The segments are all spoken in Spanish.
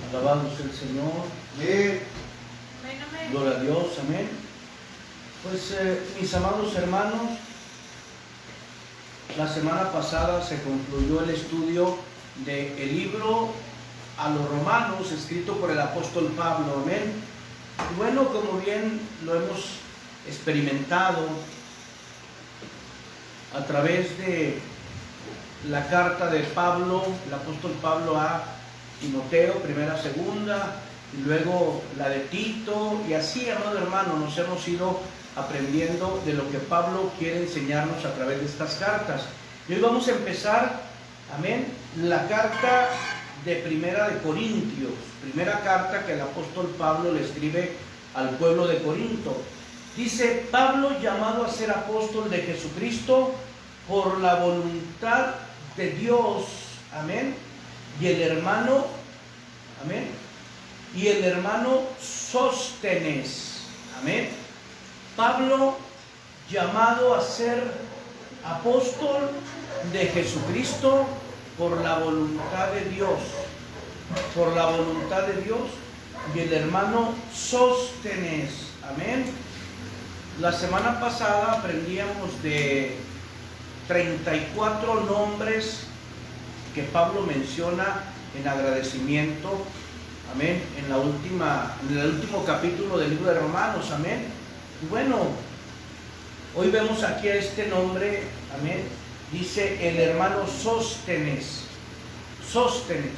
Alabado sea el Señor. Amén. Gloria a Dios. Amén. Pues mis amados hermanos, la semana pasada se concluyó el estudio del libro a los Romanos, escrito por el apóstol Pablo. Amén. Y bueno, como bien lo hemos experimentado a través de la carta de Pablo, el apóstol Pablo a Timoteo, primera, segunda, y luego la de Tito, y así, amado hermano, nos hemos ido aprendiendo de lo que Pablo quiere enseñarnos a través de estas cartas. Y hoy vamos a empezar, amén, la carta de Primera de Corintios, primera carta que el apóstol Pablo le escribe al pueblo de Corinto. Dice: Pablo, llamado a ser apóstol de Jesucristo por la voluntad de Dios, amén, y el hermano, amén, y el hermano Sóstenes, amén. Pablo, llamado a ser apóstol de Jesucristo por la voluntad de Dios, por la voluntad de Dios, y el hermano Sóstenes, amén. La semana pasada aprendíamos de 34 nombres que Pablo menciona en agradecimiento, amén, en el último capítulo del libro de Romanos, amén. Y bueno, hoy vemos aquí a este nombre, amén, dice el hermano Sóstenes, Sóstenes,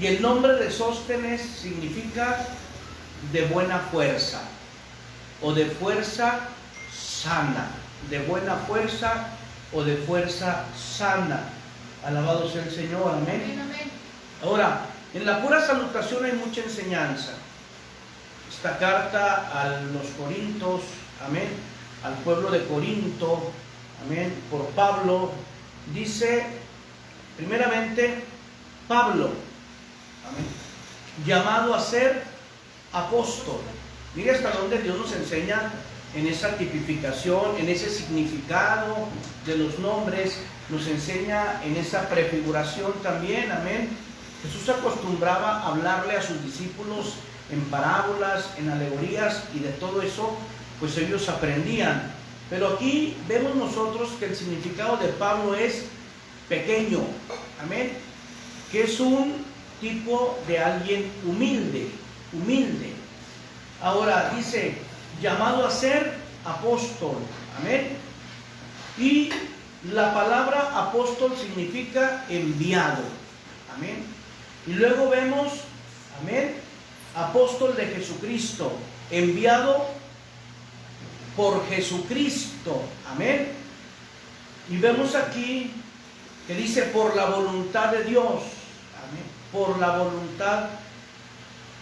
y el nombre de Sóstenes significa de buena fuerza, o de fuerza sana, de buena fuerza o de fuerza sana. Alabado sea el Señor, amén. Amén, amén. Ahora, en la pura salutación hay mucha enseñanza. Esta carta a los Corintios, amén, al pueblo de Corinto, amén, por Pablo, dice, primeramente, Pablo, amén, llamado a ser apóstol. Mire hasta dónde Dios nos enseña en esa tipificación, en ese significado de los nombres, nos enseña en esa prefiguración también, amén. Jesús acostumbraba a hablarle a sus discípulos en parábolas, en alegorías, y de todo eso, pues ellos aprendían. Pero aquí vemos nosotros que el significado de Pablo es pequeño, amén, que es un tipo de alguien humilde, humilde. Ahora dice, llamado a ser apóstol, amén. Y la palabra apóstol significa enviado, amén. Y luego vemos, amén, apóstol de Jesucristo, enviado por Jesucristo, amén. Y vemos aquí que dice por la voluntad de Dios, amén, por la voluntad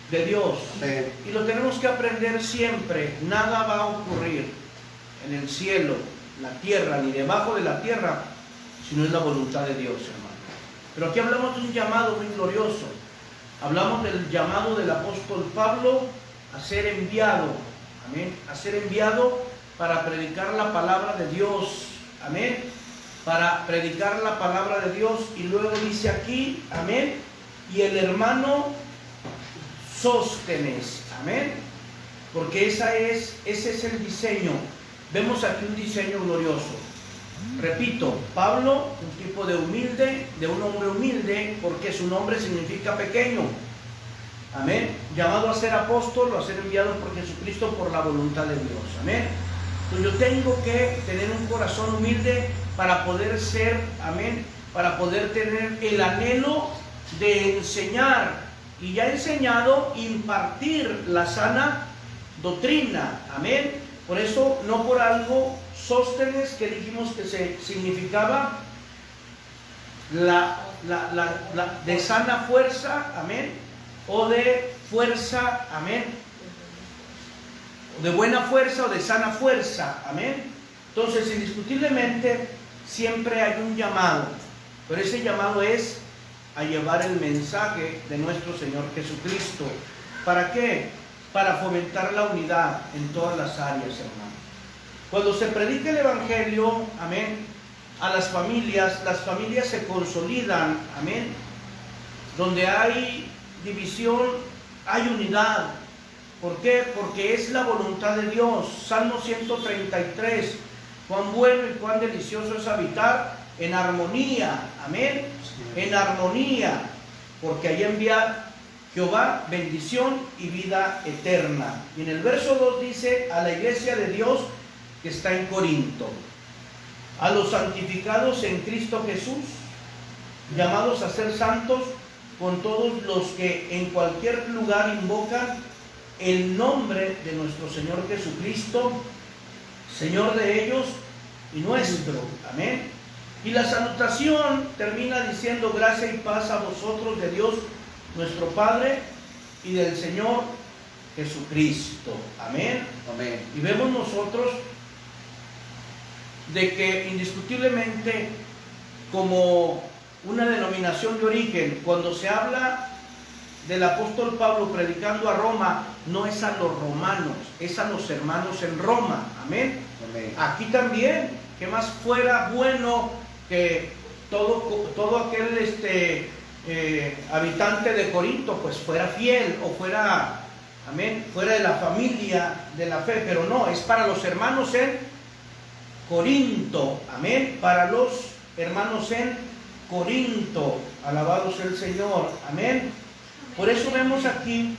de Dios. Amén. Y lo tenemos que aprender siempre. Nada va a ocurrir en el cielo, la tierra, ni debajo de la tierra, si no es la voluntad de Dios, hermano. Pero aquí hablamos de un llamado muy glorioso. Hablamos del llamado del apóstol Pablo a ser enviado, amén, a ser enviado para predicar la palabra de Dios, amén, para predicar la palabra de Dios. Y luego dice aquí, amén, y el hermano Sóstenes, amén, porque ese es el diseño. Vemos aquí un diseño glorioso. Repito, Pablo, un tipo de humilde, de un hombre humilde, porque su nombre significa pequeño, amén, llamado a ser apóstol o a ser enviado por Jesucristo por la voluntad de Dios, amén. Entonces yo tengo que tener un corazón humilde para poder ser, amén, para poder tener el anhelo de enseñar, y ya enseñado, impartir la sana doctrina, amén. Por eso, no por algo, Sóstenes, que dijimos que se significaba de sana fuerza, amén, o de fuerza, amén, de buena fuerza o de sana fuerza, amén. Entonces, indiscutiblemente, siempre hay un llamado, pero ese llamado es a llevar el mensaje de nuestro Señor Jesucristo. ¿Para qué? Para fomentar la unidad en todas las áreas, hermano. Cuando se predica el Evangelio, amén, a las familias se consolidan, amén. Donde hay división, hay unidad. ¿Por qué? Porque es la voluntad de Dios. Salmo 133, cuán bueno y cuán delicioso es habitar en armonía, amén, en armonía, porque ahí envía Jehová bendición y vida eterna. Y en el verso 2 dice a la iglesia de Dios que está en Corinto: a los santificados en Cristo Jesús, llamados a ser santos, con todos los que en cualquier lugar invocan el nombre de nuestro Señor Jesucristo, Señor de ellos y nuestro, amén. Y la salutación termina diciendo: gracia y paz a vosotros de Dios nuestro Padre y del Señor Jesucristo, amén. Amén. Y vemos nosotros de que indiscutiblemente, como una denominación de origen, cuando se habla del apóstol Pablo predicando a Roma, no es a los romanos, es a los hermanos en Roma, amén. Amén. Aquí también, que más fuera bueno que todo aquel habitante de Corinto pues fuera fiel o fuera, amén, fuera de la familia de la fe, pero no, es para los hermanos en Corinto, amén, para los hermanos en Corinto, alabado sea el Señor, amén. Por eso vemos aquí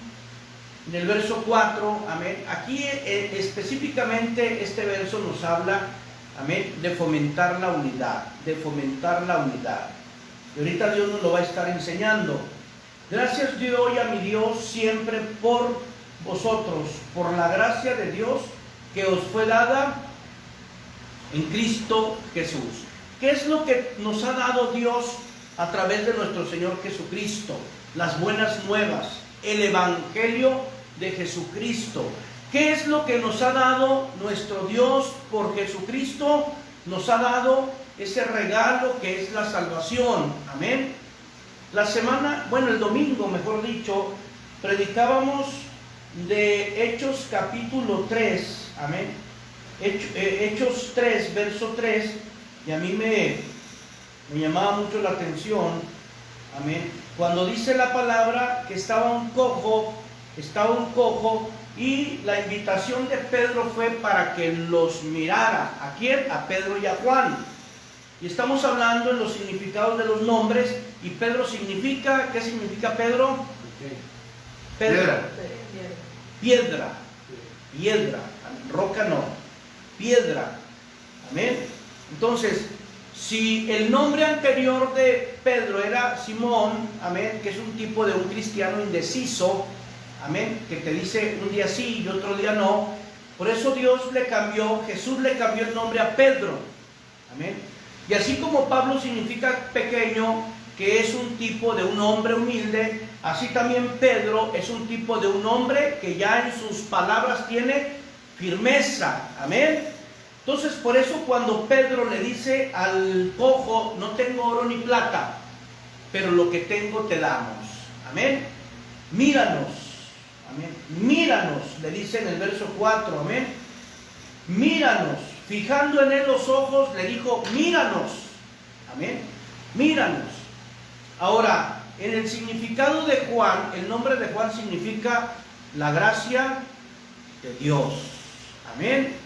en el verso 4, amén, aquí específicamente este verso nos habla, amén, de fomentar la unidad, de fomentar la unidad. Y ahorita Dios nos lo va a estar enseñando. Gracias doy a mi Dios siempre por vosotros, por la gracia de Dios que os fue dada en Cristo Jesús. ¿Qué es lo que nos ha dado Dios a través de nuestro Señor Jesucristo? Las buenas nuevas, el Evangelio de Jesucristo. ¿Qué es lo que nos ha dado nuestro Dios por Jesucristo? Nos ha dado ese regalo que es la salvación, amén. La semana, bueno, el domingo, mejor dicho, predicábamos de Hechos capítulo 3, amén. Hechos 3, verso 3, y a mí me llamaba mucho la atención, amén, cuando dice la palabra que estaba un cojo, y la invitación de Pedro fue para que los mirara. ¿A quién? A Pedro y a Juan. Y estamos hablando en los significados de los nombres, y Pedro significa, ¿qué significa Pedro? Pedro. Piedra. Piedra. Roca no. Piedra. Amén. Entonces, si el nombre anterior de Pedro era Simón, amén, que es un tipo de un cristiano indeciso, amén, que te dice un día sí y otro día no, por eso Dios le cambió, Jesús le cambió el nombre a Pedro, amén. Y así como Pablo significa pequeño, que es un tipo de un hombre humilde, así también Pedro es un tipo de un hombre que ya en sus palabras tiene firmeza, amén. Entonces, por eso cuando Pedro le dice al cojo: no tengo oro ni plata, pero lo que tengo te damos, amén, míranos, amén, míranos, le dice en el verso 4, amén, míranos, fijando en él los ojos, le dijo: míranos, amén, míranos. Ahora, en el significado de Juan, el nombre de Juan significa la gracia de Dios, amén.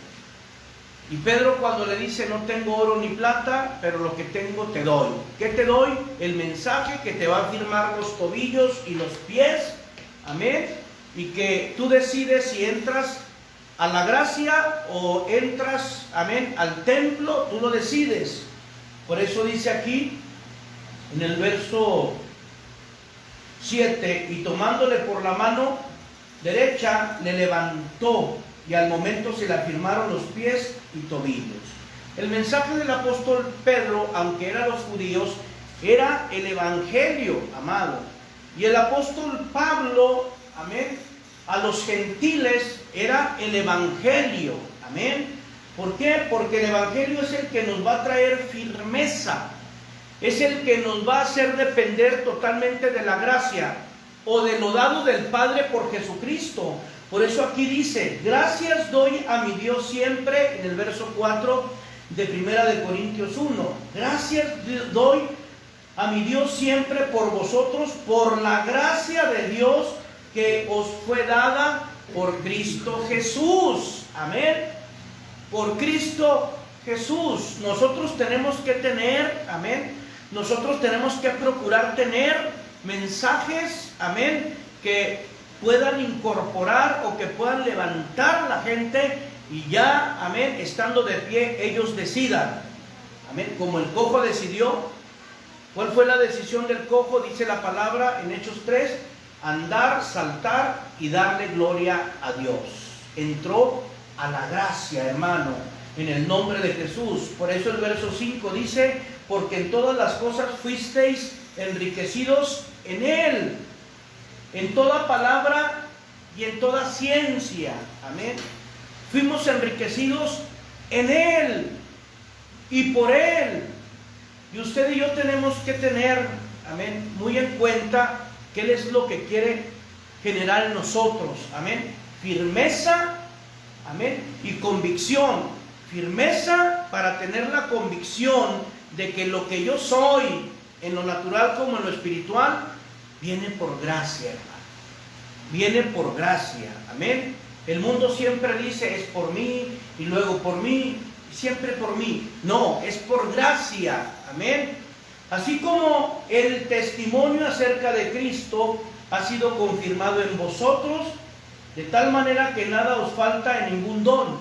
Y Pedro, cuando le dice: no tengo oro ni plata, pero lo que tengo te doy. ¿Qué te doy? El mensaje que te va a firmar los tobillos y los pies, amén, y que tú decides si entras a la gracia o entras, amén, al templo, tú lo decides. Por eso dice aquí en el verso 7: y tomándole por la mano derecha le levantó, y al momento se le afirmaron los pies y tobillos. El mensaje del apóstol Pedro, aunque era a los judíos, era el evangelio, amado. Y el apóstol Pablo, amén, a los gentiles era el evangelio, amén. ¿Por qué? Porque el evangelio es el que nos va a traer firmeza, es el que nos va a hacer depender totalmente de la gracia o de lo dado del Padre por Jesucristo. Por eso aquí dice: gracias doy a mi Dios siempre, en el verso 4 de 1 de Corintios 1. Gracias doy a mi Dios siempre por vosotros, por la gracia de Dios que os fue dada por Cristo Jesús. Amén. Por Cristo Jesús. Nosotros tenemos que tener, amén, nosotros tenemos que procurar tener mensajes, amén, que puedan incorporar o que puedan levantar a la gente y ya, amén, estando de pie, ellos decidan, amén, como el cojo decidió. ¿Cuál fue la decisión del cojo? Dice la palabra en Hechos 3, andar, saltar y darle gloria a Dios. Entró a la gracia, hermano, en el nombre de Jesús. Por eso el verso 5 dice, porque en todas las cosas fuisteis enriquecidos en Él, en toda palabra y en toda ciencia. Amén. Fuimos enriquecidos en Él y por Él. Y usted y yo tenemos que tener, amén, muy en cuenta qué es lo que quiere generar en nosotros. Amén. Firmeza, amén, y convicción. Firmeza para tener la convicción de que lo que yo soy, en lo natural como en lo espiritual, viene por gracia, hermano. Viene por gracia. Amén. El mundo siempre dice, es por mí, y luego por mí, siempre por mí. No, es por gracia. Amén. Así como el testimonio acerca de Cristo ha sido confirmado en vosotros, de tal manera que nada os falta en ningún don,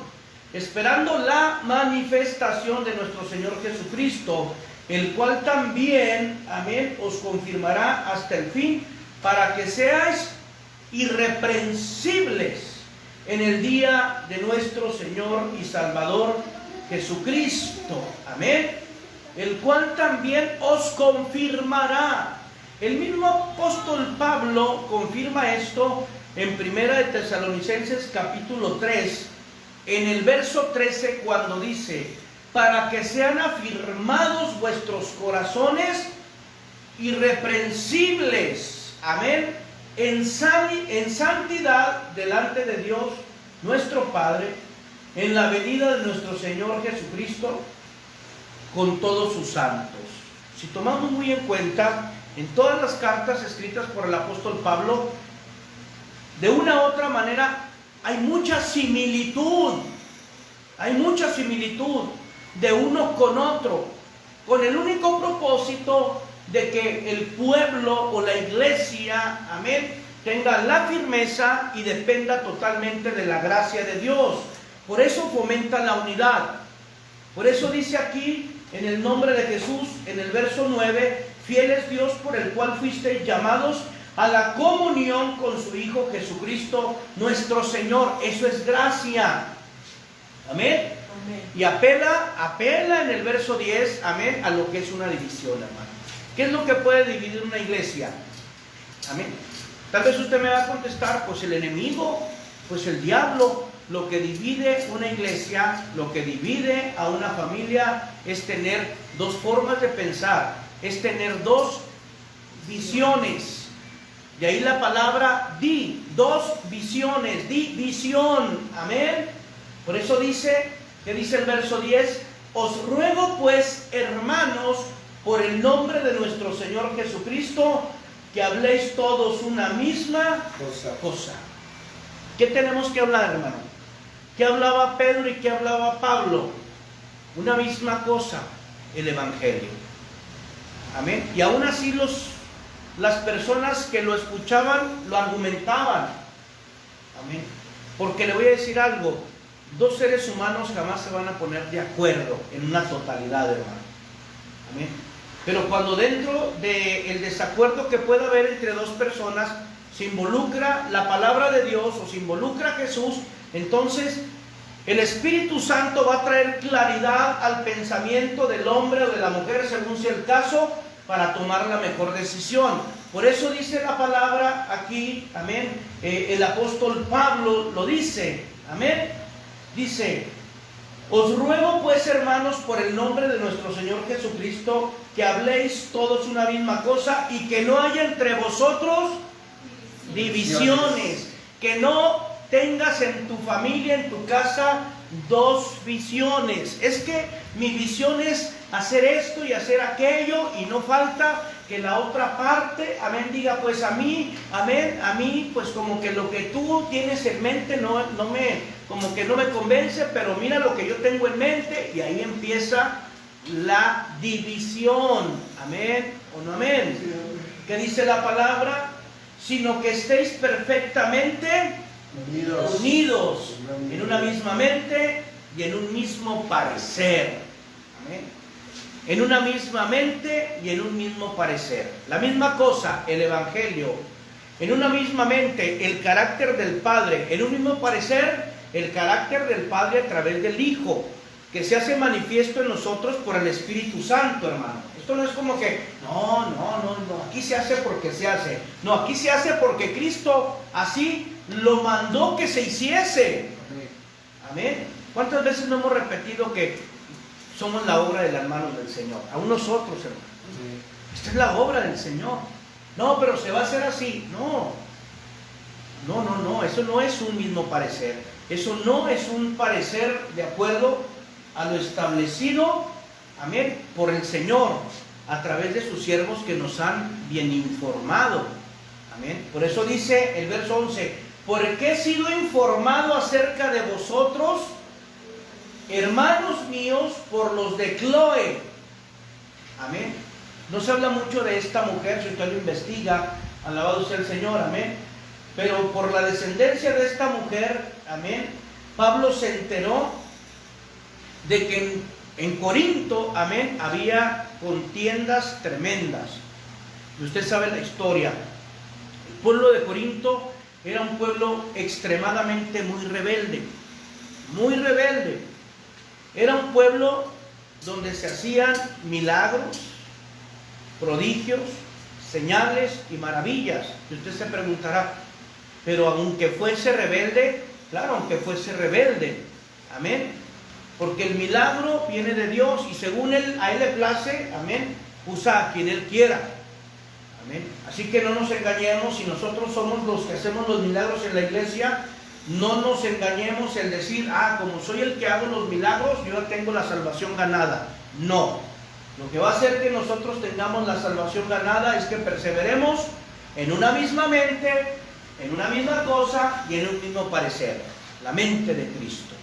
esperando la manifestación de nuestro Señor Jesucristo, el cual también, amén, os confirmará hasta el fin, para que seáis irreprensibles en el día de nuestro Señor y Salvador Jesucristo. Amén. El cual también os confirmará. El mismo apóstol Pablo confirma esto en Primera de Tesalonicenses capítulo 3, en el verso 13, cuando dice, para que sean afirmados vuestros corazones irreprensibles, amén, en santidad delante de Dios nuestro Padre, en la venida de nuestro Señor Jesucristo con todos sus santos. Si tomamos muy en cuenta, en todas las cartas escritas por el apóstol Pablo, de una u otra manera hay mucha similitud de uno con otro, con el único propósito de que el pueblo o la iglesia, amén, tenga la firmeza y dependa totalmente de la gracia de Dios. Por eso fomenta la unidad. Por eso dice aquí, en el nombre de Jesús, en el verso 9, fiel es Dios por el cual fuisteis llamados a la comunión con su Hijo Jesucristo nuestro Señor. Eso es gracia. Amén. Amén. Y apela en el verso 10, amén, a lo que es una división, hermano. ¿Qué es lo que puede dividir una iglesia? Amén. Tal vez usted me va a contestar, pues el enemigo, pues el diablo. Lo que divide una iglesia, lo que divide a una familia es tener dos formas de pensar, es tener dos visiones. De ahí la palabra dos visiones, división. Amén. Por eso dice, que dice el verso 10, os ruego pues, hermanos, por el nombre de nuestro Señor Jesucristo, que habléis todos una misma cosa. ¿Qué tenemos que hablar, hermano? ¿Qué hablaba Pedro y qué hablaba Pablo? Una misma cosa, el Evangelio. Amén. Y aún así las personas que lo escuchaban lo argumentaban. Amén. Porque le voy a decir algo, dos seres humanos jamás se van a poner de acuerdo en una totalidad, hermano. Amén. Pero cuando dentro del desacuerdo que pueda haber entre dos personas se involucra la palabra de Dios o se involucra Jesús, entonces el Espíritu Santo va a traer claridad al pensamiento del hombre o de la mujer, según sea el caso, para tomar la mejor decisión. Por eso dice la palabra aquí, amén, el apóstol Pablo lo dice, amén, dice, os ruego pues, hermanos, por el nombre de nuestro Señor Jesucristo, que habléis todos una misma cosa y que no haya entre vosotros divisiones, que no tengas en tu familia, en tu casa, dos visiones. Es que mi visión es hacer esto y hacer aquello, y no falta que la otra parte, amén, diga, pues a mí, amén, a mí, pues como que lo que tú tienes en mente como que no me convence, pero mira lo que yo tengo en mente, y ahí empieza la división. Amén o no amén. ¿Qué dice la palabra? Sino que estéis perfectamente unidos en una misma mente y en un mismo parecer. Amén. En una misma mente y en un mismo parecer. La misma cosa, el Evangelio. En una misma mente, el carácter del Padre. En un mismo parecer, el carácter del Padre a través del Hijo, que se hace manifiesto en nosotros por el Espíritu Santo, hermano. Esto no es como que, no, aquí se hace porque se hace. No, aquí se hace porque Cristo así lo mandó que se hiciese. Amén. ¿Cuántas veces no hemos repetido que somos la obra de las manos del Señor? Aún nosotros, hermano. Esta es la obra del Señor. No, pero se va a hacer así. No, eso no es un mismo parecer. Eso no es un parecer de acuerdo a lo establecido, amén, por el Señor, a través de sus siervos que nos han bien informado. Amén. Por eso dice el verso 11, porque he sido informado acerca de vosotros, hermanos míos, por los de Cloé. Amén. No se habla mucho de esta mujer, si usted lo investiga, alabado sea el Señor, amén. Pero por la descendencia de esta mujer, amén, Pablo se enteró de que en Corinto, amén, había contiendas tremendas. Y usted sabe la historia. El pueblo de Corinto era un pueblo extremadamente muy rebelde. Muy rebelde. Era un pueblo donde se hacían milagros, prodigios, señales y maravillas. Y usted se preguntará, pero aunque fuese rebelde, claro, aunque fuese rebelde, amén, porque el milagro viene de Dios y según a Él le place, amén, usa a quien Él quiera, amén. Así que no nos engañemos, si nosotros somos los que hacemos los milagros en la iglesia, no nos engañemos en decir, como soy el que hago los milagros, yo ya tengo la salvación ganada. No, lo que va a hacer que nosotros tengamos la salvación ganada es que perseveremos en una misma mente, en una misma cosa y en un mismo parecer. La mente de Cristo.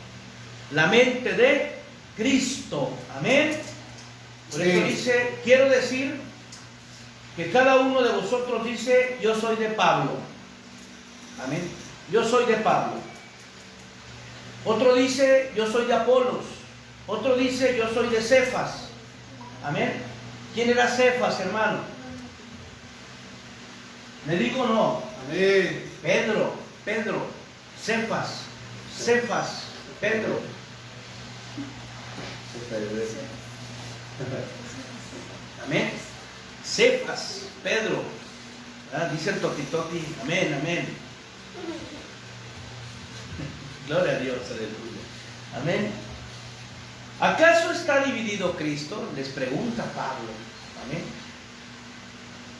La mente de Cristo. Amén. Por eso dice, quiero decir que cada uno de vosotros dice, yo soy de Pablo. Amén. Yo soy de Pablo. Otro dice, yo soy de Apolos. Otro dice, yo soy de Cefas. Amén. ¿Quién era Cefas, hermano? ¿Me digo no? Amén. Pedro, Cefas, Pedro. Amén. Cefas, Pedro. Dice el toti. Amén, amén. Gloria a Dios, aleluya. Amén. ¿Acaso está dividido Cristo? Les pregunta Pablo. Amén.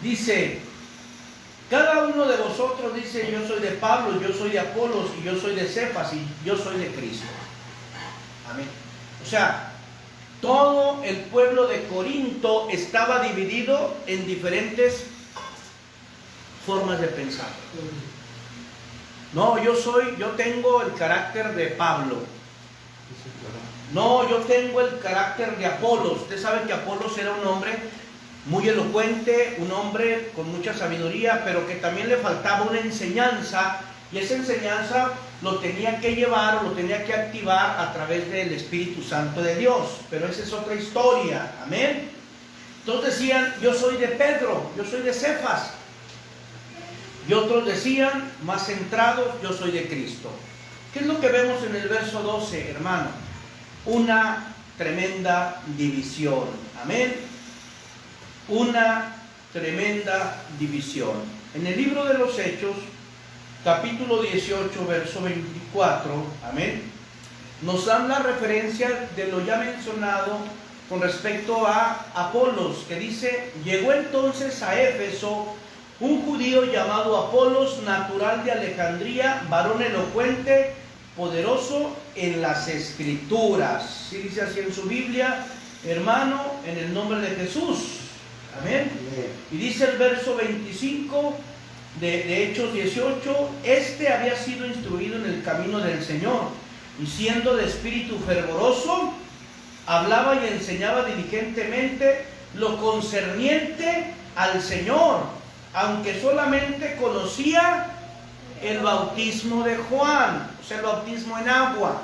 Dice, cada uno de vosotros dice, yo soy de Pablo, yo soy de Apolos, y yo soy de Cefas, y yo soy de Cristo. Amén. O sea, todo el pueblo de Corinto estaba dividido en diferentes formas de pensar. No, yo tengo el carácter de Pablo. No, yo tengo el carácter de Apolos. Usted sabe que Apolos era un hombre muy elocuente, un hombre con mucha sabiduría, pero que también le faltaba una enseñanza, y esa enseñanza lo tenía que llevar o lo tenía que activar a través del Espíritu Santo de Dios. Pero esa es otra historia. Amén. Entonces decían, yo soy de Pedro, yo soy de Cefas. Y otros decían, más centrados, yo soy de Cristo. ¿Qué es lo que vemos en el verso 12, hermano? Una tremenda división. Amén. Una tremenda división. En el libro de los Hechos, capítulo 18, verso 24, amén, nos dan la referencia de lo ya mencionado con respecto a Apolos, que dice, llegó entonces a Éfeso un judío llamado Apolos, natural de Alejandría, varón elocuente poderoso en las Escrituras. ¿Sí dice así en su Biblia, hermano? En el nombre de Jesús. Amén. Y dice el verso 25 de Hechos 18: este había sido instruido en el camino del Señor, y siendo de espíritu fervoroso, hablaba y enseñaba diligentemente lo concerniente al Señor, aunque solamente conocía el bautismo de Juan, o sea, el bautismo en agua.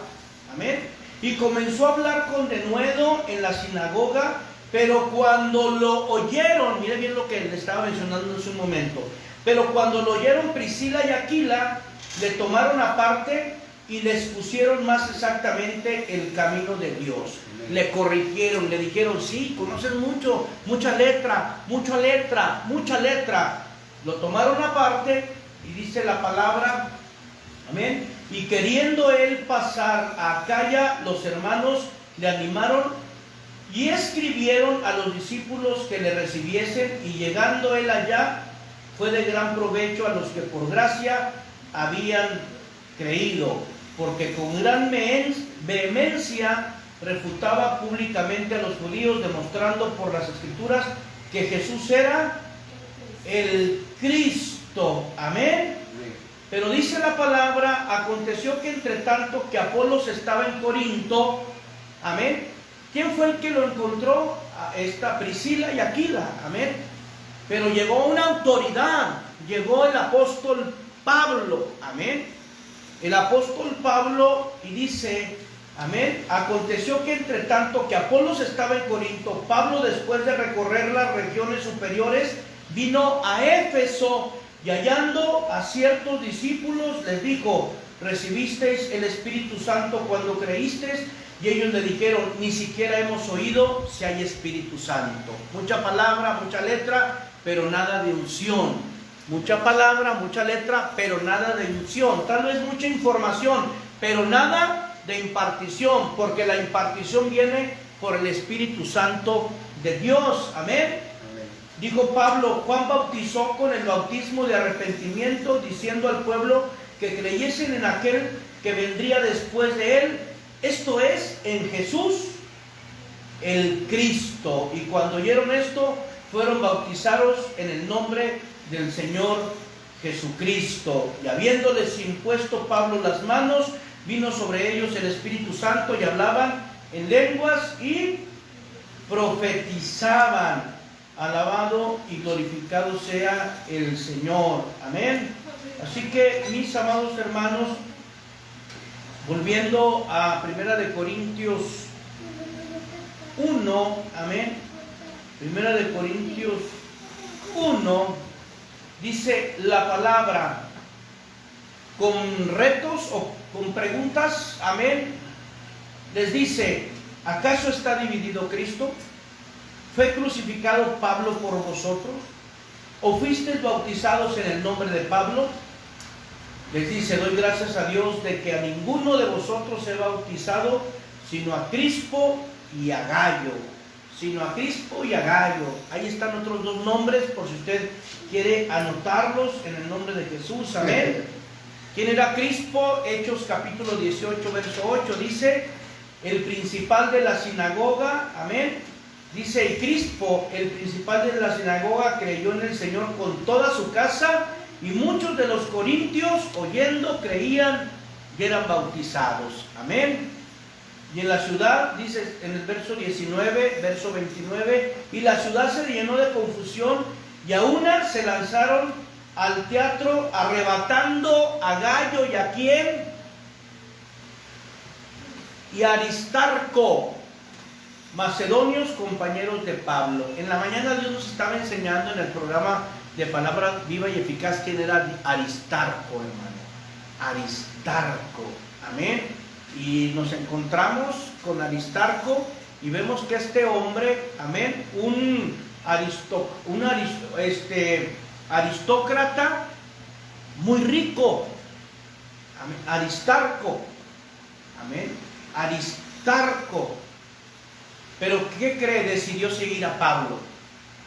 Amén. Y comenzó a hablar con denuedo en la sinagoga, pero cuando lo oyeron, mire bien lo que le estaba mencionando hace un momento, pero cuando lo oyeron Priscila y Aquila, le tomaron aparte y les pusieron más exactamente el camino de Dios. Le corrigieron, le dijeron: sí, conoces mucho, mucha letra. Lo tomaron aparte y dice la palabra, amén. Y queriendo él pasar a Acaya, los hermanos le animaron y escribieron a los discípulos que le recibiesen, y llegando él allá, fue de gran provecho a los que por gracia habían creído, porque con gran vehemencia refutaba públicamente a los judíos, demostrando por las Escrituras que Jesús era el Cristo. Amén. Pero dice la palabra: aconteció que entre tanto que Apolos estaba en Corinto, amén. ¿Quién fue el que lo encontró? A esta Priscila y Aquila, amén. Pero llegó una autoridad, llegó el apóstol Pablo, amén. El apóstol Pablo, y dice, amén: aconteció que entre tanto que Apolos estaba en Corinto, Pablo, después de recorrer las regiones superiores, vino a Éfeso, y hallando a ciertos discípulos les dijo: ¿recibisteis el Espíritu Santo cuando creísteis? Y ellos le dijeron: ni siquiera hemos oído si hay Espíritu Santo. Mucha palabra, mucha letra, pero nada de unción. Mucha palabra, mucha letra, pero nada de unción. Tal vez mucha información, pero nada de impartición, porque la impartición viene por el Espíritu Santo de Dios. Amén. Dijo Pablo: Juan bautizó con el bautismo de arrepentimiento, diciendo al pueblo que creyesen en aquel que vendría después de él, esto es, en Jesús el Cristo. Y cuando oyeron esto, fueron bautizados en el nombre del Señor Jesucristo. Y habiéndoles impuesto Pablo las manos, vino sobre ellos el Espíritu Santo, y hablaban en lenguas y profetizaban. Alabado y glorificado sea el Señor. Amén. Así que, mis amados hermanos, volviendo a 1 Corintios 1, amén. 1 Corintios 1, dice la palabra, con retos o con preguntas, amén. Les dice: ¿acaso está dividido Cristo? ¿Fue crucificado Pablo por vosotros? ¿O fuisteis bautizados en el nombre de Pablo? Les dice: doy gracias a Dios de que a ninguno de vosotros he bautizado, sino a Crispo y a Gayo. Sino a Crispo y a Gayo. Ahí están otros dos nombres, por si usted quiere anotarlos, en el nombre de Jesús. Amén. ¿Quién era Crispo? Hechos capítulo 18, verso 8. Dice: el principal de la sinagoga. Amén. Dice: y Crispo, el principal de la sinagoga, creyó en el Señor con toda su casa, y muchos de los corintios, oyendo, creían y eran bautizados. Amén. Y en la ciudad, dice en el verso 19, verso 29, y la ciudad se llenó de confusión, y a una se lanzaron al teatro, arrebatando a Gayo y a quién, y a Aristarco, macedonios, compañeros de Pablo. En la mañana Dios nos estaba enseñando en el programa de Palabra Viva y Eficaz quién era Aristarco, hermano. Aristarco, amén. Y nos encontramos con Aristarco y vemos que este hombre, amén, un aristócrata muy rico, amén. Aristarco, amén. Aristarco. Pero ¿qué cree? Decidió seguir a Pablo.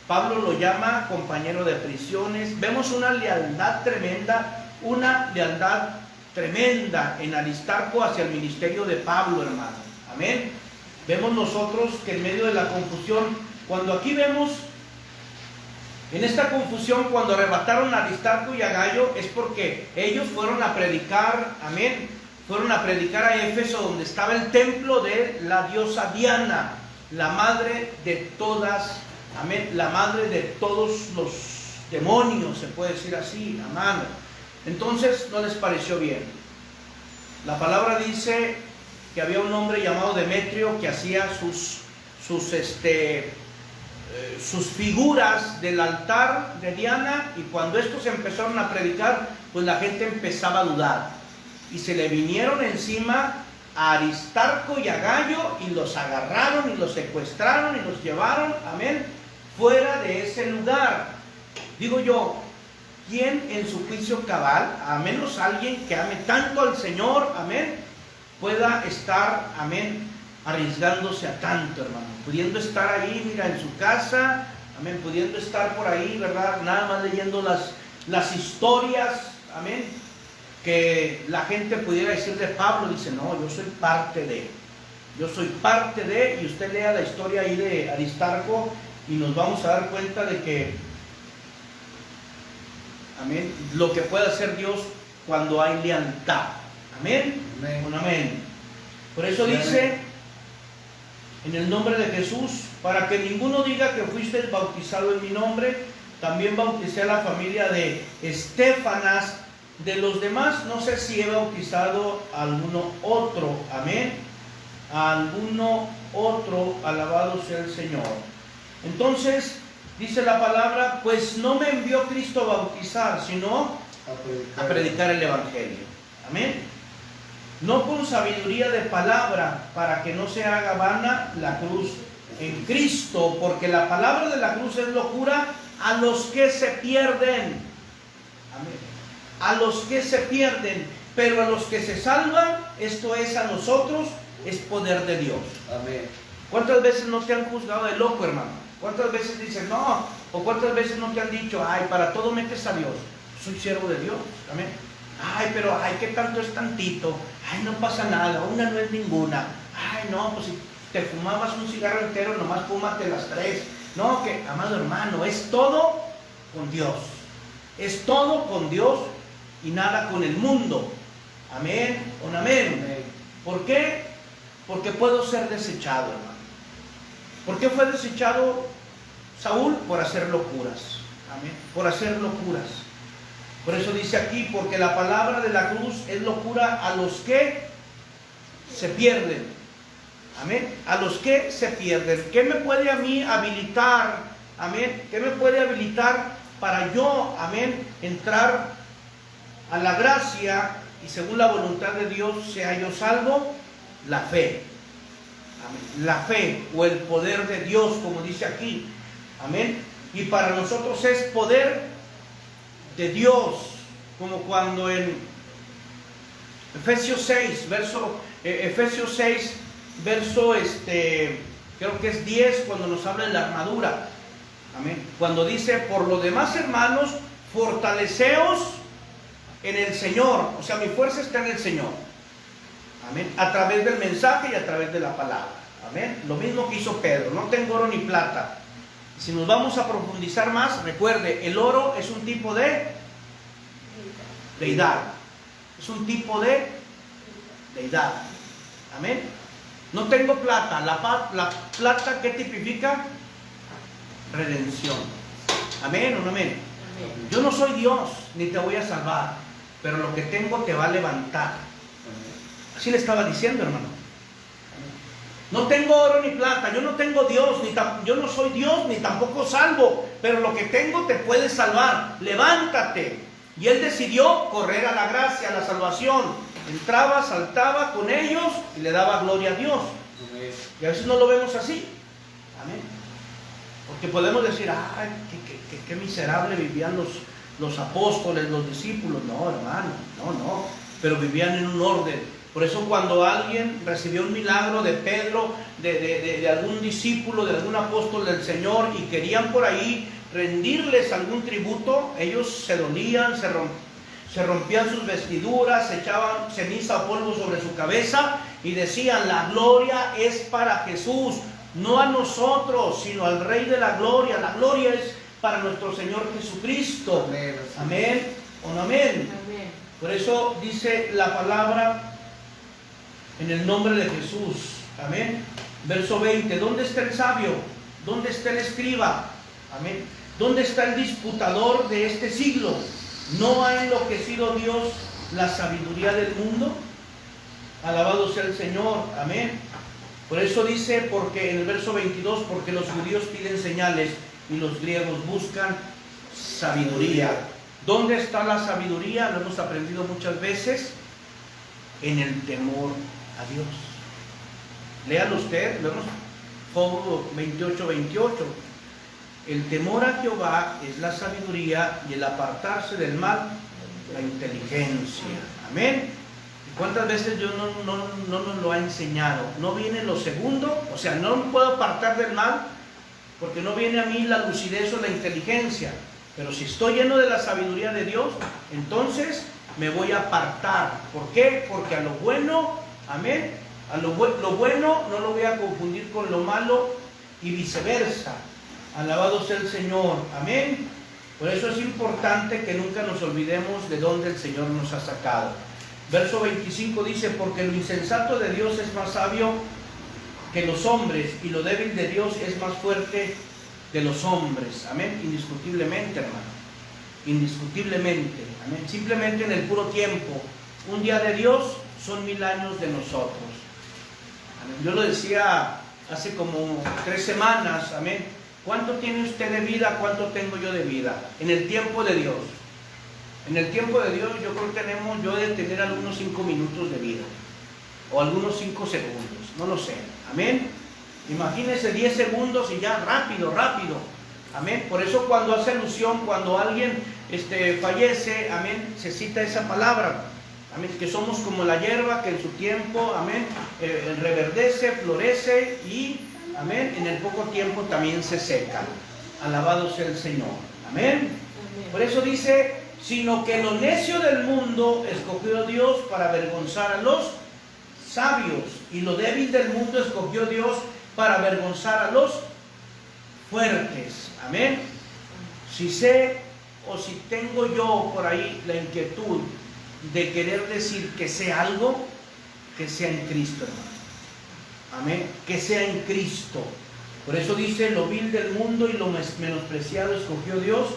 Pablo lo llama compañero de prisiones. Vemos una lealtad tremenda, una lealtad tremenda en Aristarco hacia el ministerio de Pablo, hermano. Amén. Vemos nosotros que en medio de la confusión, cuando aquí vemos, en esta confusión, cuando arrebataron a Aristarco y a Gayo, es porque ellos fueron a predicar, amén, fueron a predicar a Éfeso, donde estaba el templo de la diosa Diana, la madre de todas, amén, la madre de todos los demonios, se puede decir así, hermano. Entonces no les pareció bien. La palabra dice que había un hombre llamado Demetrio que hacía sus figuras del altar de Diana, y cuando estos empezaron a predicar, pues la gente empezaba a dudar, y se le vinieron encima a Aristarco y a Gayo y los agarraron y los secuestraron y los llevaron, amén, fuera de ese lugar. Digo yo, ¿quién en su juicio cabal, a menos alguien que ame tanto al Señor, amén, pueda estar, amén, arriesgándose a tanto, hermano, pudiendo estar ahí, mira, en su casa, amén, pudiendo estar por ahí, verdad, nada más leyendo las historias, amén, que la gente pudiera decir de Pablo? Dice, no, yo soy parte de, y usted lea la historia ahí de Aristarco y nos vamos a dar cuenta de que, amén, lo que puede hacer Dios cuando hay lealtad, amén, amén, amén. Por eso dice, en el nombre de Jesús, para que ninguno diga que fuiste bautizado en mi nombre, también bauticé a la familia de Estéfanas. De los demás, no sé si he bautizado a alguno otro, amén, a alguno otro, alabado sea el Señor. Entonces, dice la palabra, pues no me envió Cristo a bautizar, sino a predicar el Evangelio, amén. No con sabiduría de palabra, para que no se haga vana la cruz en Cristo, porque la palabra de la cruz es locura a los que se pierden, amén, a los que se pierden, pero a los que se salvan, esto es a nosotros, es poder de Dios, amén. ¿Cuántas veces no te han juzgado de loco, hermano? ¿Cuántas veces dicen no? ¿O cuántas veces no te han dicho, ay, para todo metes a Dios? Soy siervo de Dios, amén. Ay, pero, ay, ¿qué tanto es tantito? Ay, no pasa nada, una no es ninguna. Ay, no, pues si te fumabas un cigarro entero, nomás fúmate las 3. No, que, amado hermano, es todo con Dios. Es todo con Dios y nada con el mundo. Amén, un amén. Amén. ¿Por qué? Porque puedo ser desechado, hermano. ¿Por qué fue desechado Saúl? Por hacer locuras. Amén, por hacer locuras. Por eso dice aquí, porque la palabra de la cruz es locura a los que se pierden. Amén, a los que se pierden. ¿Qué me puede a mí habilitar? Amén, ¿qué me puede habilitar para yo, amén, entrar a la gracia y según la voluntad de Dios sea yo salvo? La fe, amén, la fe o el poder de Dios, como dice aquí, amén. Y para nosotros es poder de Dios, como cuando en Efesios 6, verso creo que es 10, cuando nos habla de la armadura, amén, cuando dice, por lo demás, hermanos, fortaleceos en el Señor, o sea, mi fuerza está en el Señor, amén, a través del mensaje y a través de la palabra, amén. Lo mismo que hizo Pedro, no tengo oro ni plata. Si nos vamos a profundizar más, recuerde, el oro es un tipo de deidad, es un tipo de deidad, amén. No tengo plata, la plata, ¿qué tipifica? Redención, amén o no amén. Yo no soy Dios, ni te voy a salvar, pero lo que tengo te va a levantar. Así le estaba diciendo, hermano. No tengo oro ni plata, yo no tengo Dios, yo no soy Dios, ni tampoco salvo, pero lo que tengo te puede salvar. Levántate. Y él decidió correr a la gracia, a la salvación. Entraba, saltaba con ellos y le daba gloria a Dios. Amén. Y a veces no lo vemos así. Amén. Porque podemos decir, ay, qué miserable vivían los apóstoles, los discípulos. No, hermano, no. Pero vivían en un orden. Por eso cuando alguien recibió un milagro de Pedro, de algún discípulo, de algún apóstol del Señor, y querían por ahí rendirles algún tributo, ellos se dolían, se rompían sus vestiduras, se echaban ceniza o polvo sobre su cabeza y decían: la gloria es para Jesús, no a nosotros, sino al Rey de la gloria. La gloria es para nuestro Señor Jesucristo. Amén. Amén. ¿O no amén? Amén. Por eso dice la palabra en el nombre de Jesús. Amén. Verso 20. ¿Dónde está el sabio? ¿Dónde está el escriba? Amén. ¿Dónde está el disputador de este siglo? ¿No ha enloquecido Dios la sabiduría del mundo? Alabado sea el Señor. Amén. Por eso dice, porque en el verso 22, porque los judíos piden señales y los griegos buscan sabiduría. ¿Dónde está la sabiduría? Lo hemos aprendido muchas veces. En el temor a Dios. Léalo usted, lo hemos, Job 28, 28. El temor a Jehová es la sabiduría, y el apartarse del mal, la inteligencia. Amén. ¿Cuántas veces Dios no nos lo ha enseñado? No viene lo segundo, o sea, no me puedo apartar del mal, porque no viene a mí la lucidez o la inteligencia. Pero si estoy lleno de la sabiduría de Dios, entonces me voy a apartar. ¿Por qué? Porque a lo bueno, amén, lo bueno no lo voy a confundir con lo malo, y viceversa. Alabado sea el Señor. Amén. Por eso es importante que nunca nos olvidemos de dónde el Señor nos ha sacado. Verso 25 dice: porque lo insensato de Dios es más sabio que los hombres, y lo débil de Dios es más fuerte de los hombres. Amén. Indiscutiblemente, hermano. Indiscutiblemente. Amén. Simplemente en el puro tiempo. Un día de Dios son 1000 años de nosotros. Amén. Yo lo decía hace como 3 semanas. Amén. ¿Cuánto tiene usted de vida? ¿Cuánto tengo yo de vida? En el tiempo de Dios. En el tiempo de Dios yo creo que yo he de tener algunos 5 minutos de vida. O algunos 5 segundos. No lo sé. Amén. Imagínese 10 segundos y ya rápido, rápido. Amén. Por eso cuando hace alusión, cuando alguien fallece, amén, se cita esa palabra. Amén. Que somos como la hierba que en su tiempo, amén, reverdece, florece y, amén, en el poco tiempo también se seca. Alabado sea el Señor. Amén. Por eso dice: sino que lo necio del mundo escogió Dios para avergonzar a los sabios, y lo débil del mundo escogió Dios para avergonzar a los fuertes. Amén. Si sé, o si tengo yo por ahí la inquietud de querer decir que sé algo, que sea en Cristo, hermano. Amén. Que sea en Cristo. Por eso dice: lo vil del mundo y lo menospreciado escogió Dios,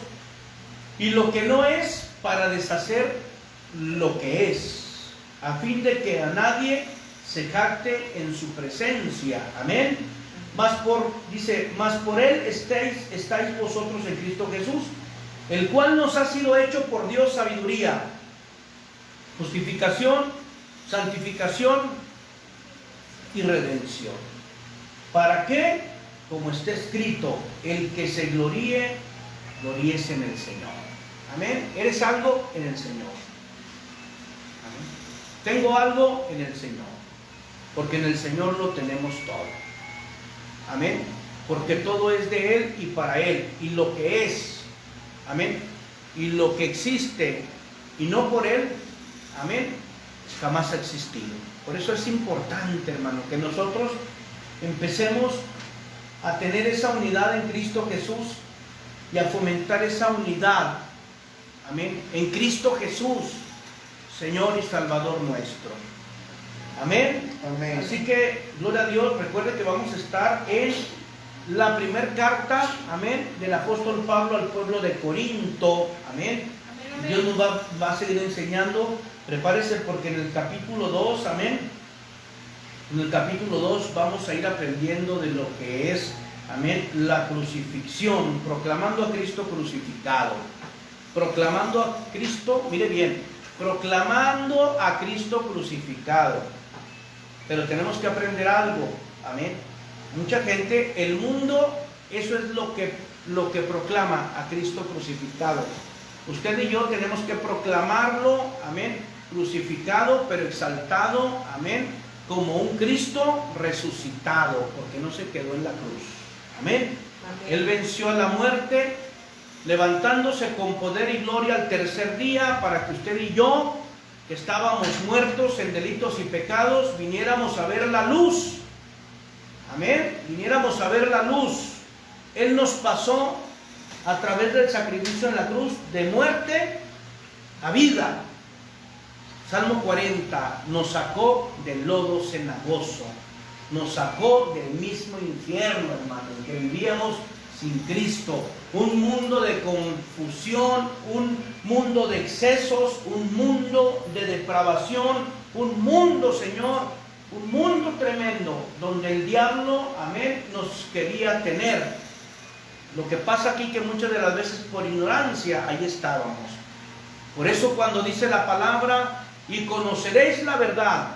y lo que no es, para deshacer lo que es, a fin de que a nadie se jacte en su presencia. Amén. Mas por él estáis vosotros en Cristo Jesús, el cual nos ha sido hecho por Dios sabiduría, justificación, santificación y redención. ¿Para qué? Como está escrito: el que se gloríe, gloríese en el Señor. Amén. ¿Eres algo? En el Señor. Amén. Tengo algo en el Señor, porque en el Señor lo tenemos todo. Amén. Porque todo es de Él y para Él, y lo que es, amén, y lo que existe y no por Él, amén, jamás ha existido. Por eso es importante, hermano, que nosotros empecemos a tener esa unidad en Cristo Jesús y a fomentar esa unidad, amén, en Cristo Jesús, Señor y Salvador nuestro. Amén. Amén. Así que, gloria a Dios. Recuerde que vamos a estar en la primera carta, amén, del apóstol Pablo al pueblo de Corinto. Amén. Amén. Dios nos va a seguir enseñando. Prepárese, porque en el capítulo 2, amén, en el capítulo 2 vamos a ir aprendiendo de lo que es, amén, la crucifixión, proclamando a Cristo crucificado. Proclamando a Cristo, mire bien, proclamando a Cristo crucificado. Pero tenemos que aprender algo, amén. Mucha gente, el mundo, eso es lo que proclama a Cristo crucificado. Usted y yo tenemos que proclamarlo, amén, crucificado, pero exaltado, amén, como un Cristo resucitado, porque no se quedó en la cruz. Amén. Amén. Él venció a la muerte, levantándose con poder y gloria al tercer día, para que usted y yo, que estábamos muertos en delitos y pecados, viniéramos a ver la luz. Amén. Viniéramos a ver la luz. Él nos pasó a través del sacrificio en la cruz de muerte a vida. Salmo 40, nos sacó del lodo cenagoso, nos sacó del mismo infierno, hermano, en que vivíamos sin Cristo. Un mundo de confusión, un mundo de excesos, un mundo de depravación, un mundo, Señor, un mundo tremendo, donde el diablo, amén, nos quería tener. Lo que pasa aquí que muchas de las veces por ignorancia ahí estábamos. Por eso cuando dice la palabra, y conoceréis la verdad,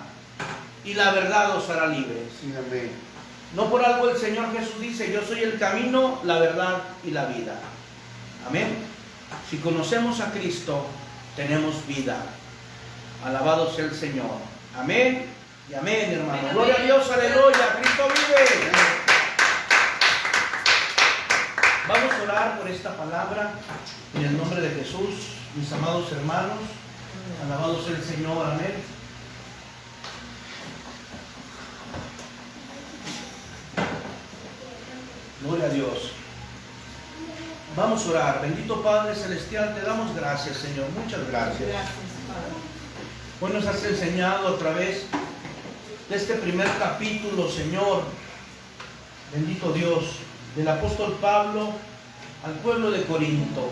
y la verdad os hará libres. Sí, amén. No por algo el Señor Jesús dice, yo soy el camino, la verdad y la vida. Amén. Si conocemos a Cristo, tenemos vida. Alabado sea el Señor. Amén y amén, hermano. Amén. Gloria a Dios, aleluya. Cristo vive. Vamos a orar por esta palabra en el nombre de Jesús, mis amados hermanos. Alabado sea el Señor, amén. Gloria a Dios. Vamos a orar. Bendito Padre Celestial, te damos gracias, Señor. Muchas gracias. Hoy nos has enseñado a través de este primer capítulo, Señor, bendito Dios, del apóstol Pablo al pueblo de Corinto.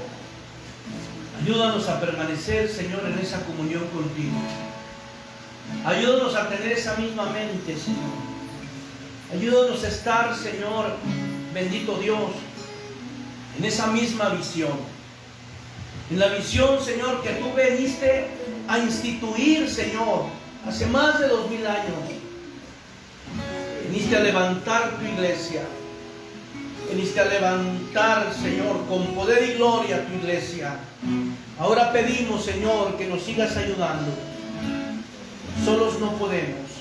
Ayúdanos a permanecer, Señor, en esa comunión contigo. Ayúdanos a tener esa misma mente, Señor. Ayúdanos a estar, Señor, bendito Dios, en esa misma visión. En la visión, Señor, que tú viniste a instituir, Señor, hace más de 2000 años. Viniste a levantar tu iglesia. Viniste a levantar, Señor, con poder y gloria tu iglesia. Ahora pedimos, Señor, que nos sigas ayudando. Solos no podemos.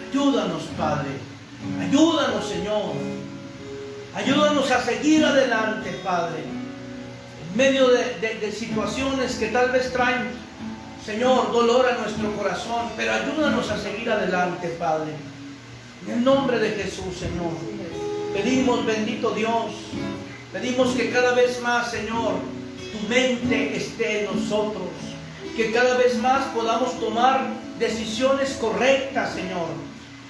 Ayúdanos, Padre. Ayúdanos, Señor. Ayúdanos a seguir adelante, Padre. En medio de situaciones que tal vez traen, Señor, dolor a nuestro corazón. Pero ayúdanos a seguir adelante, Padre. En el nombre de Jesús, Señor. Pedimos, bendito Dios, pedimos que cada vez más, Señor, tu mente esté en nosotros, que cada vez más podamos tomar decisiones correctas, Señor.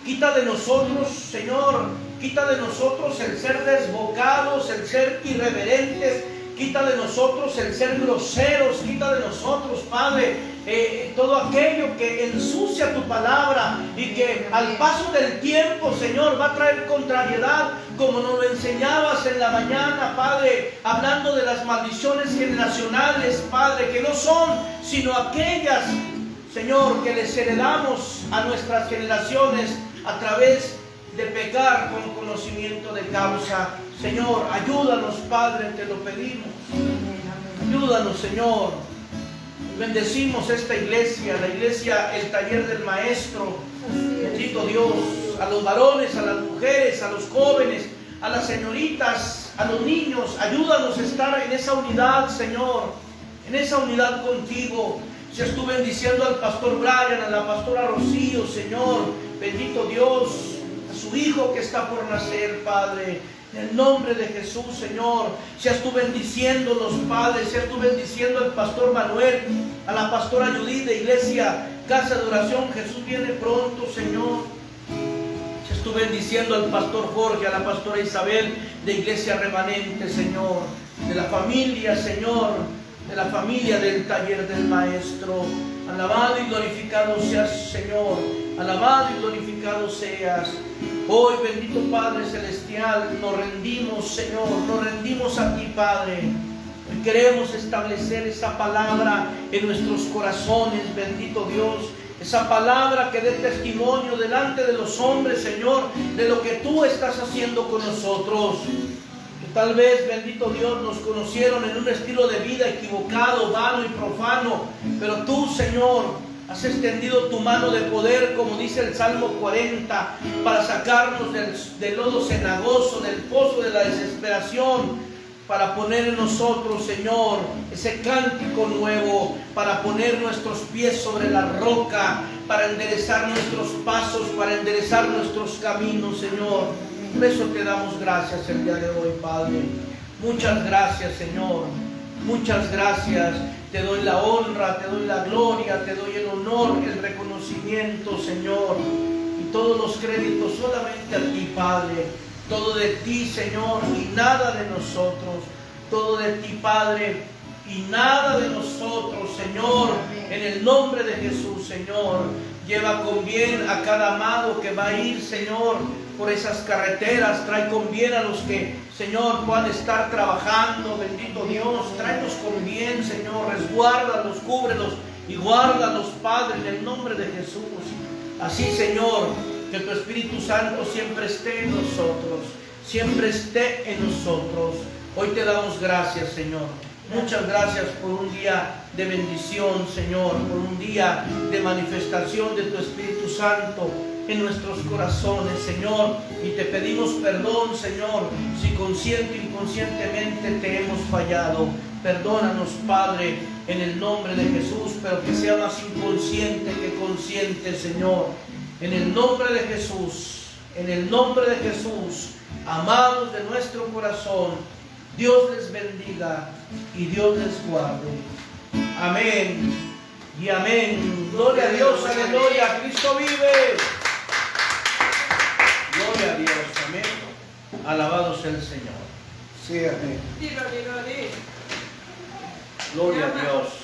Quita de nosotros, Señor, quita de nosotros el ser desbocados, el ser irreverentes, quita de nosotros el ser groseros, quita de nosotros, Padre, todo aquello que ensucia tu palabra y que al paso del tiempo, Señor, va a traer contrariedad, como nos lo enseñabas en la mañana, Padre, hablando de las maldiciones generacionales, Padre, que no son sino aquellas, Señor, que les heredamos a nuestras generaciones a través de pecar con conocimiento de causa. Señor, ayúdanos, Padre, te lo pedimos. Ayúdanos, Señor. Bendecimos esta iglesia, la iglesia, el taller del maestro. Bendito Dios, a los varones, a las mujeres, a los jóvenes, a las señoritas, a los niños. Ayúdanos a estar en esa unidad, Señor, en esa unidad contigo. Seas tú bendiciendo al pastor Brian, a la pastora Rocío, Señor. Bendito Dios, a su hijo que está por nacer, Padre. En el nombre de Jesús, Señor, seas tú bendiciéndolos, Padre, seas tú bendiciendo al pastor Manuel, a la pastora Judith de Iglesia, Casa de Oración. Jesús viene pronto, Señor. Seas tú bendiciendo al pastor Jorge, a la pastora Isabel de Iglesia Remanente, Señor, de la familia, Señor, de la familia del taller del maestro. Alabado y glorificado seas, Señor. Alabado y glorificado seas. Hoy, bendito Padre Celestial, nos rendimos, Señor, nos rendimos a ti, Padre. Hoy queremos establecer esa palabra en nuestros corazones, bendito Dios. Esa palabra que dé testimonio delante de los hombres, Señor, de lo que tú estás haciendo con nosotros. Que tal vez, bendito Dios, nos conocieron en un estilo de vida equivocado, vano y profano. Pero tú, Señor, has extendido tu mano de poder, como dice el Salmo 40, para sacarnos del lodo cenagoso, del pozo de la desesperación, para poner en nosotros, Señor, ese cántico nuevo, para poner nuestros pies sobre la roca, para enderezar nuestros pasos, para enderezar nuestros caminos, Señor. Por eso te damos gracias el día de hoy, Padre. Muchas gracias, Señor. Muchas gracias. Te doy la honra, te doy la gloria, te doy el honor, el reconocimiento, Señor. Y todos los créditos solamente a ti, Padre. Todo de ti, Señor, y nada de nosotros. Todo de ti, Padre, y nada de nosotros, Señor. En el nombre de Jesús, Señor. Lleva con bien a cada amado que va a ir, Señor, por esas carreteras. Trae con bien a los que, Señor, puedan estar trabajando. Bendito Dios, tráelos con bien, Señor. Resguárdalos, cúbrelos y guárdalos, Padre, en el nombre de Jesús. Así, Señor, que tu Espíritu Santo siempre esté en nosotros, siempre esté en nosotros. Hoy te damos gracias, Señor. Muchas gracias por un día de bendición, Señor, por un día de manifestación de tu Espíritu Santo en nuestros corazones, Señor. Y te pedimos perdón, Señor, si consciente o inconscientemente te hemos fallado. Perdónanos, Padre, en el nombre de Jesús, pero que sea más inconsciente que consciente, Señor. En el nombre de Jesús, en el nombre de Jesús, amados de nuestro corazón, Dios les bendiga y Dios les guarde. Amén y amén. Gloria a Dios, aleluya, Cristo vive. Gloria a Dios, amén. Alabado sea el Señor. Sí, amén. Gloria a Dios.